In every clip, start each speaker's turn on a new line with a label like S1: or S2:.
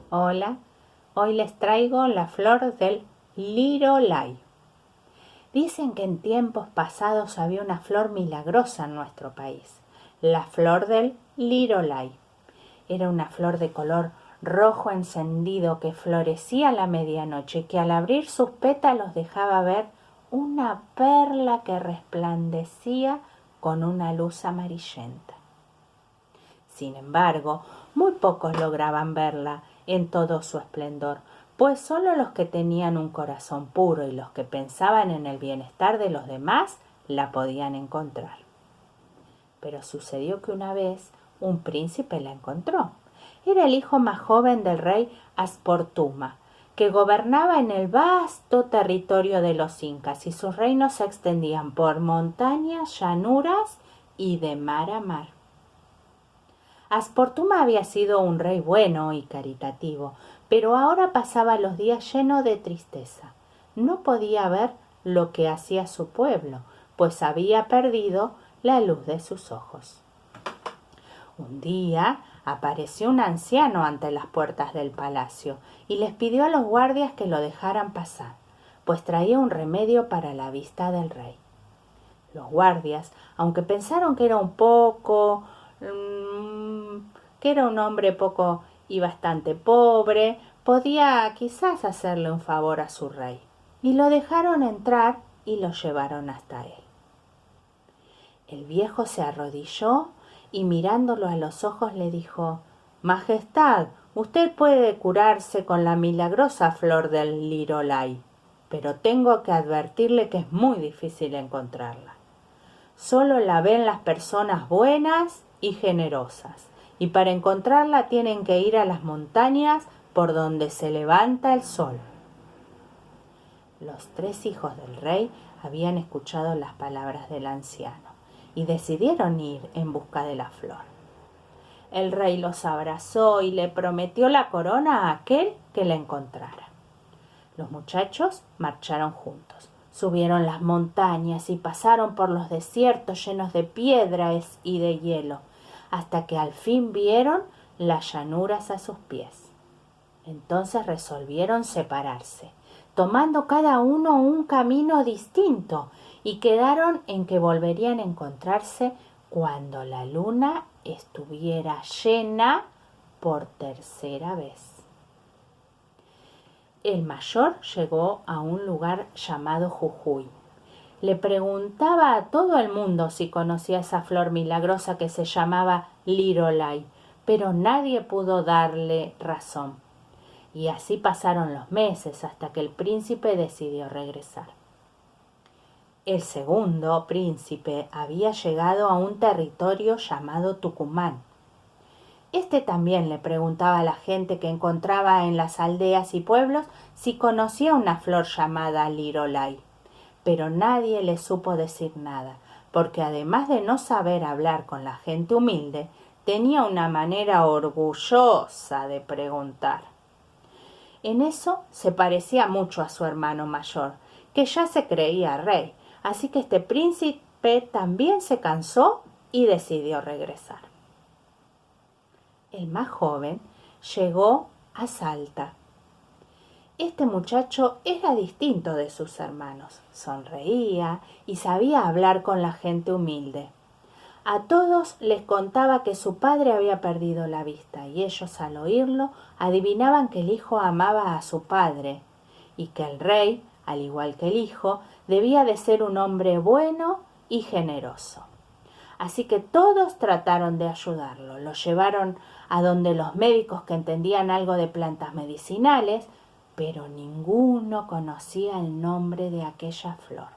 S1: Hola, hoy les traigo la flor del lirolay. Dicen que en tiempos pasados había una flor milagrosa en nuestro país, la flor del lirolay. Era una flor de color rojo encendido que florecía a la medianoche y que al abrir sus pétalos dejaba ver una perla que resplandecía con una luz amarillenta. Sin embargo, muy pocos lograban verla en todo su esplendor, pues sólo los que tenían un corazón puro y los que pensaban en el bienestar de los demás la podían encontrar. Pero sucedió que una vez un príncipe la encontró. Era el hijo más joven del rey Asportuma, que gobernaba en el vasto territorio de los incas, y sus reinos se extendían por montañas, llanuras y de mar a mar. Asportuma había sido un rey bueno y caritativo, pero ahora pasaba los días lleno de tristeza. No podía ver lo que hacía su pueblo, pues había perdido la luz de sus ojos. Un día apareció un anciano ante las puertas del palacio y les pidió a los guardias que lo dejaran pasar, pues traía un remedio para la vista del rey. Los guardias, aunque pensaron que era un hombre poco y bastante pobre, podía quizás hacerle un favor a su rey, y lo dejaron entrar y lo llevaron hasta él. El viejo se arrodilló y mirándolo a los ojos le dijo: «Majestad, usted puede curarse con la milagrosa flor del lirolay, pero tengo que advertirle que es muy difícil encontrarla. Solo la ven las personas buenas y generosas, y para encontrarla tienen que ir a las montañas por donde se levanta el sol». Los 3 hijos del rey habían escuchado las palabras del anciano y decidieron ir en busca de la flor. El rey los abrazó y le prometió la corona a aquel que la encontrara. Los muchachos marcharon juntos. Subieron las montañas y pasaron por los desiertos llenos de piedras y de hielo, hasta que al fin vieron las llanuras a sus pies. Entonces resolvieron separarse, tomando cada uno un camino distinto, y quedaron en que volverían a encontrarse cuando la luna estuviera llena por 3ª vez. El mayor llegó a un lugar llamado Jujuy. Le preguntaba a todo el mundo si conocía esa flor milagrosa que se llamaba lirolay, pero nadie pudo darle razón. Y así pasaron los meses hasta que el príncipe decidió regresar. El segundo príncipe había llegado a un territorio llamado Tucumán. Este también le preguntaba a la gente que encontraba en las aldeas y pueblos si conocía una flor llamada lirolay, pero nadie le supo decir nada, porque además de no saber hablar con la gente humilde, tenía una manera orgullosa de preguntar. En eso se parecía mucho a su hermano mayor, que ya se creía rey, así que este príncipe también se cansó y decidió regresar. El más joven llegó a Salta. Este muchacho era distinto de sus hermanos, sonreía y sabía hablar con la gente humilde. A todos les contaba que su padre había perdido la vista, y ellos al oírlo adivinaban que el hijo amaba a su padre y que el rey, al igual que el hijo, debía de ser un hombre bueno y generoso. Así que todos trataron de ayudarlo. Lo llevaron a donde los médicos que entendían algo de plantas medicinales, pero ninguno conocía el nombre de aquella flor.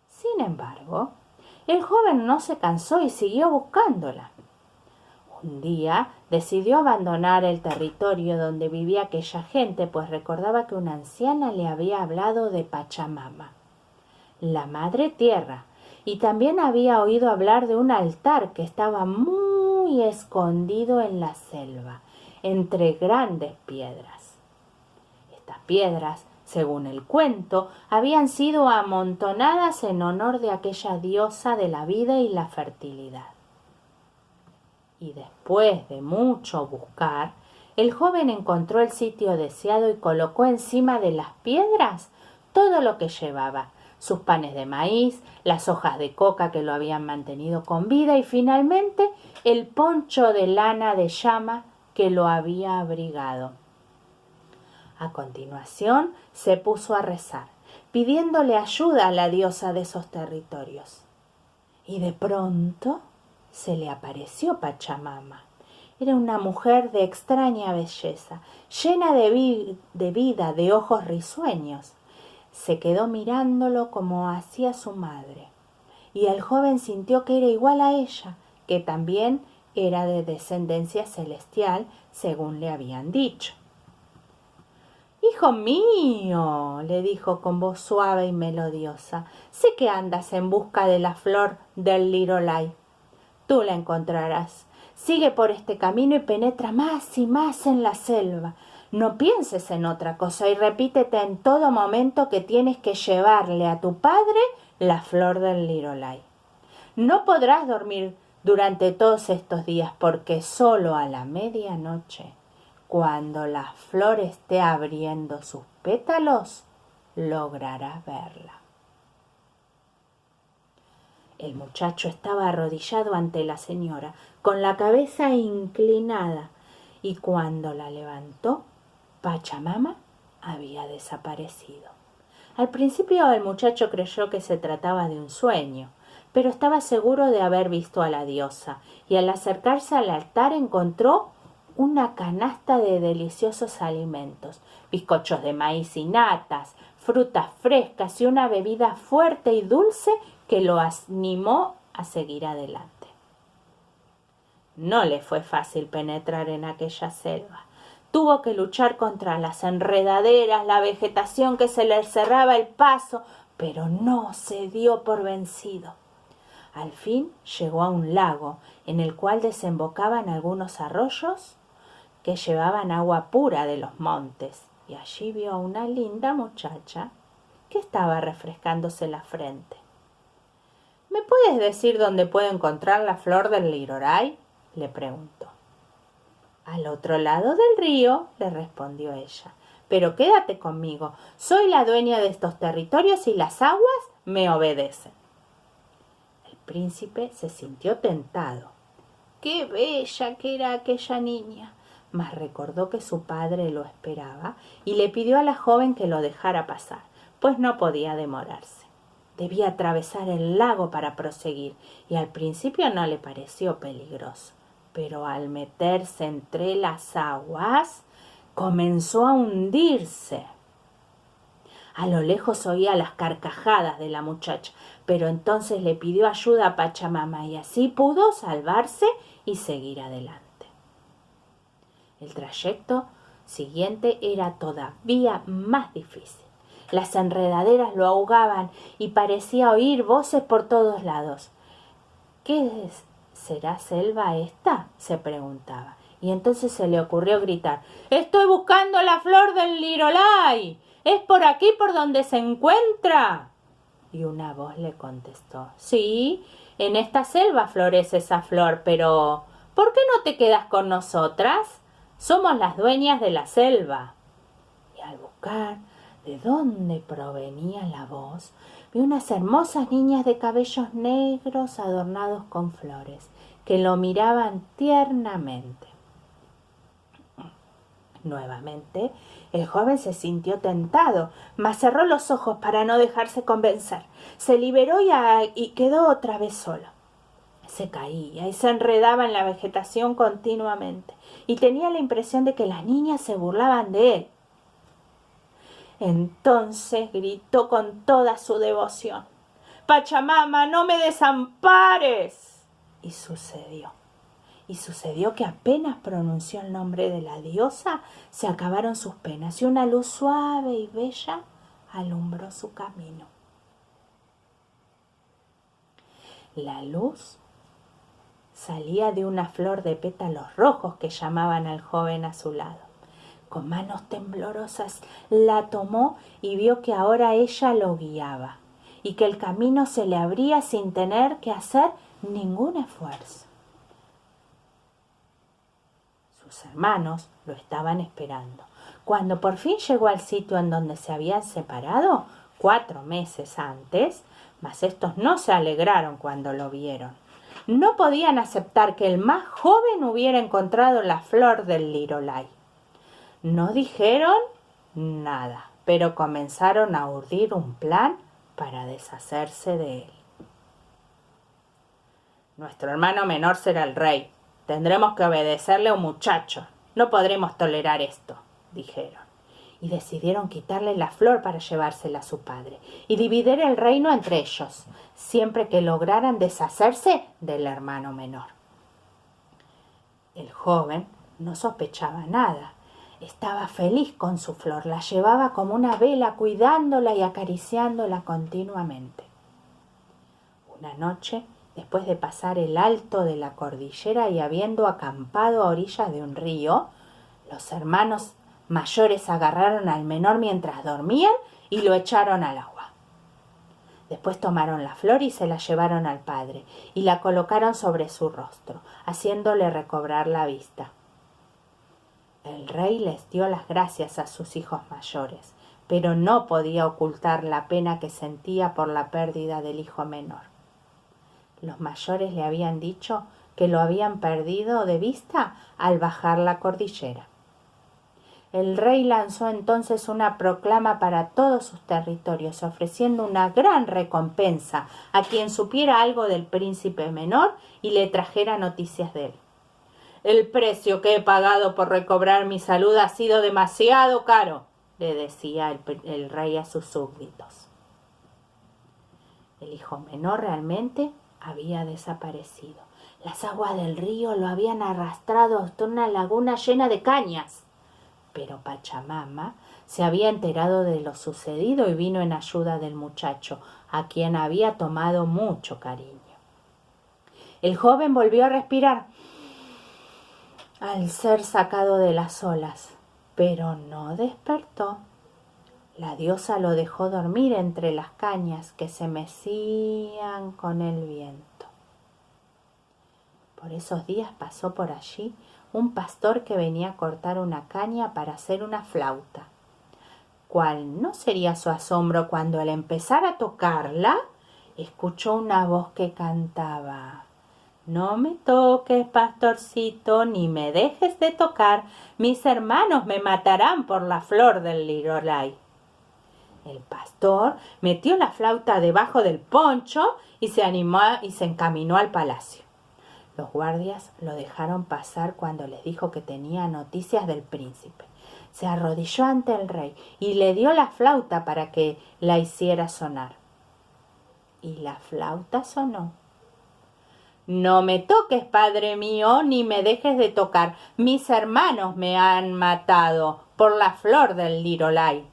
S1: Sin embargo, el joven no se cansó y siguió buscándola. Un día decidió abandonar el territorio donde vivía aquella gente, pues recordaba que una anciana le había hablado de Pachamama, la madre tierra, y también había oído hablar de un altar que estaba muy escondido en la selva, entre grandes piedras. Estas piedras, según el cuento, habían sido amontonadas en honor de aquella diosa de la vida y la fertilidad. Y después de mucho buscar, El joven encontró el sitio deseado y colocó encima de las piedras todo lo que llevaba: sus panes de maíz, las hojas de coca que lo habían mantenido con vida y finalmente el poncho de lana de llama que lo había abrigado. A continuación se puso a rezar, pidiéndole ayuda a la diosa de esos territorios. Y de pronto se le apareció Pachamama. Era una mujer de extraña belleza, llena de vida, de ojos risueños. Se quedó mirándolo como hacía su madre, y el joven sintió que era igual a ella, que también era de descendencia celestial, según le habían dicho. «Hijo mío», le dijo con voz suave y melodiosa, «sé que andas en busca de la flor del lirolai. Tú la encontrarás. Sigue por este camino y penetra más y más en la selva. No pienses en otra cosa y repítete en todo momento que tienes que llevarle a tu padre la flor del lirolai. No podrás dormir durante todos estos días porque solo a la medianoche, cuando la flor esté abriendo sus pétalos, lograrás verla». El muchacho estaba arrodillado ante la señora, con la cabeza inclinada, y cuando la levantó, Pachamama había desaparecido. Al principio el muchacho creyó que se trataba de un sueño, pero estaba seguro de haber visto a la diosa, y al acercarse al altar encontró una canasta de deliciosos alimentos, bizcochos de maíz y natas, frutas frescas y una bebida fuerte y dulce que lo animó a seguir adelante. No le fue fácil penetrar en aquella selva. Tuvo que luchar contra las enredaderas, la vegetación que se le cerraba el paso, pero no se dio por vencido. Al fin llegó a un lago en el cual desembocaban algunos arroyos que llevaban agua pura de los montes, y allí vio a una linda muchacha que estaba refrescándose la frente. «¿Me puedes decir dónde puedo encontrar la flor del lirolai?», le preguntó. «Al otro lado del río», le respondió ella, «pero quédate conmigo. Soy la dueña de estos territorios y las aguas me obedecen». El príncipe se sintió tentado. Qué bella que era aquella niña, mas recordó que su padre lo esperaba y le pidió a la joven que lo dejara pasar, pues no podía demorarse. Debía atravesar el lago para proseguir, y al principio no le pareció peligroso, pero al meterse entre las aguas comenzó a hundirse. A lo lejos oía las carcajadas de la muchacha, pero entonces le pidió ayuda a Pachamama y así pudo salvarse y seguir adelante. El trayecto siguiente era todavía más difícil. Las enredaderas lo ahogaban y parecía oír voces por todos lados. «¿Qué será selva esta?», se preguntaba. Y entonces se le ocurrió gritar: «¡Estoy buscando la flor del lirolai! ¿Es por aquí por donde se encuentra?». Y una voz le contestó: «Sí, en esta selva florece esa flor, pero ¿por qué no te quedas con nosotras? Somos las dueñas de la selva». Y al buscar de dónde provenía la voz, vi unas hermosas niñas de cabellos negros adornados con flores, que lo miraban tiernamente. Nuevamente, el joven se sintió tentado, mas cerró los ojos para no dejarse convencer. Se liberó y quedó otra vez solo. Se caía y se enredaba en la vegetación continuamente, y tenía la impresión de que las niñas se burlaban de él. Entonces gritó con toda su devoción: «Pachamama, no me desampares». Y sucedió que apenas pronunció el nombre de la diosa, se acabaron sus penas y una luz suave y bella alumbró su camino. La luz salía de una flor de pétalos rojos que llamaban al joven a su lado. Con manos temblorosas la tomó y vio que ahora ella lo guiaba y que el camino se le abría sin tener que hacer ningún esfuerzo. Sus Los hermanos lo estaban esperando. Cuando por fin llegó al sitio en donde se habían separado, 4 meses antes, mas estos no se alegraron cuando lo vieron. No podían aceptar que el más joven hubiera encontrado la flor del lirolay. No dijeron nada, pero comenzaron a urdir un plan para deshacerse de él. Nuestro hermano menor será el rey. Tendremos que obedecerle a un muchacho. No podremos tolerar esto, dijeron. Y decidieron quitarle la flor para llevársela a su padre y dividir el reino entre ellos, siempre que lograran deshacerse del hermano menor. El joven no sospechaba nada. Estaba feliz con su flor, la llevaba como una vela cuidándola y acariciándola continuamente. Una noche, después de pasar el alto de la cordillera y habiendo acampado a orillas de un río, los hermanos mayores agarraron al menor mientras dormían y lo echaron al agua. Después tomaron la flor y se la llevaron al padre y la colocaron sobre su rostro, haciéndole recobrar la vista. El rey les dio las gracias a sus hijos mayores, pero no podía ocultar la pena que sentía por la pérdida del hijo menor. Los mayores le habían dicho que lo habían perdido de vista al bajar la cordillera. El rey lanzó entonces una proclama para todos sus territorios, ofreciendo una gran recompensa a quien supiera algo del príncipe menor y le trajera noticias de él. «El precio que he pagado por recobrar mi salud ha sido demasiado caro», le decía el rey a sus súbditos. El hijo menor realmente había desaparecido. Las aguas del río lo habían arrastrado hasta una laguna llena de cañas. Pero Pachamama se había enterado de lo sucedido y vino en ayuda del muchacho, a quien había tomado mucho cariño. El joven volvió a respirar al ser sacado de las olas, pero no despertó. La diosa lo dejó dormir entre las cañas que se mecían con el viento. Por esos días pasó por allí un pastor que venía a cortar una caña para hacer una flauta. ¿Cuál no sería su asombro cuando al empezar a tocarla, escuchó una voz que cantaba: «No me toques, pastorcito, ni me dejes de tocar, mis hermanos me matarán por la flor del lirolay». El pastor metió la flauta debajo del poncho y se encaminó al palacio. Los guardias lo dejaron pasar cuando les dijo que tenía noticias del príncipe. Se arrodilló ante el rey y le dio la flauta para que la hiciera sonar. Y la flauta sonó. «No me toques, padre mío, ni me dejes de tocar. Mis hermanos me han matado por la flor del lirolay».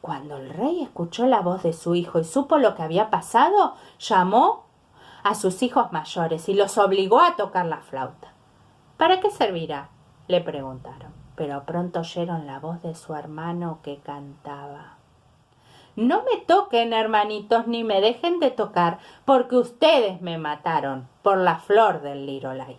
S1: Cuando el rey escuchó la voz de su hijo y supo lo que había pasado, llamó a sus hijos mayores y los obligó a tocar la flauta. «¿Para qué servirá?», le preguntaron, pero pronto oyeron la voz de su hermano que cantaba: «No me toquen, hermanitos, ni me dejen de tocar, porque ustedes me mataron por la flor del lirolay».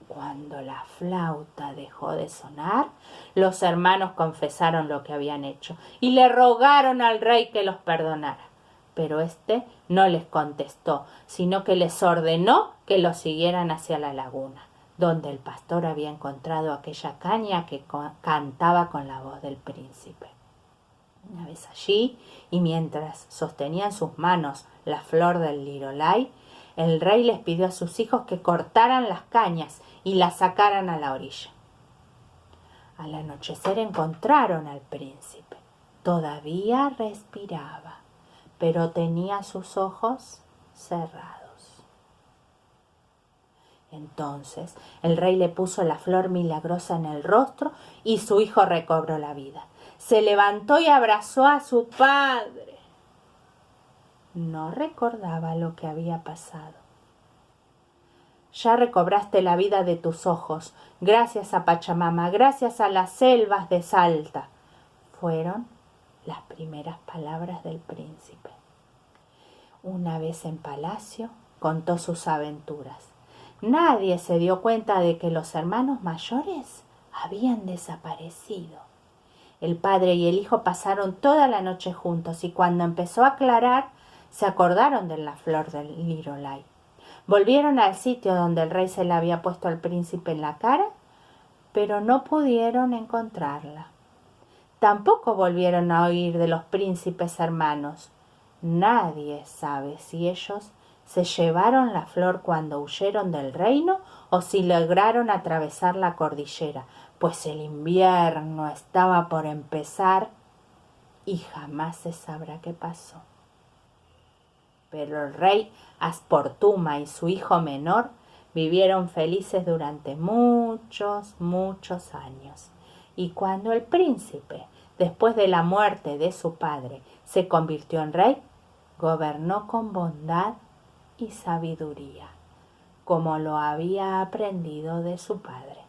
S1: Cuando la flauta dejó de sonar, los hermanos confesaron lo que habían hecho y le rogaron al rey que los perdonara. Pero éste no les contestó, sino que les ordenó que los siguieran hacia la laguna, donde el pastor había encontrado aquella caña que cantaba con la voz del príncipe. Una vez allí, y mientras sostenía en sus manos la flor del lirolay, el rey les pidió a sus hijos que cortaran las cañas y las sacaran a la orilla. Al anochecer encontraron al príncipe. Todavía respiraba, pero tenía sus ojos cerrados. Entonces el rey le puso la flor milagrosa en el rostro y su hijo recobró la vida. Se levantó y abrazó a su padre. No recordaba lo que había pasado. «Ya recobraste la vida de tus ojos, gracias a Pachamama, gracias a las selvas de Salta», fueron las primeras palabras del príncipe. Una vez en palacio, contó sus aventuras. Nadie se dio cuenta de que los hermanos mayores habían desaparecido. El padre y el hijo pasaron toda la noche juntos y cuando empezó a aclarar, se acordaron de la flor del Lirolai. Volvieron al sitio donde el rey se la había puesto al príncipe en la cara, pero no pudieron encontrarla. Tampoco volvieron a oír de los príncipes hermanos. Nadie sabe si ellos se llevaron la flor cuando huyeron del reino o si lograron atravesar la cordillera, pues el invierno estaba por empezar y jamás se sabrá qué pasó. Pero el rey Asportuma y su hijo menor vivieron felices durante muchos, muchos años. Y cuando el príncipe, después de la muerte de su padre, se convirtió en rey, gobernó con bondad y sabiduría, como lo había aprendido de su padre.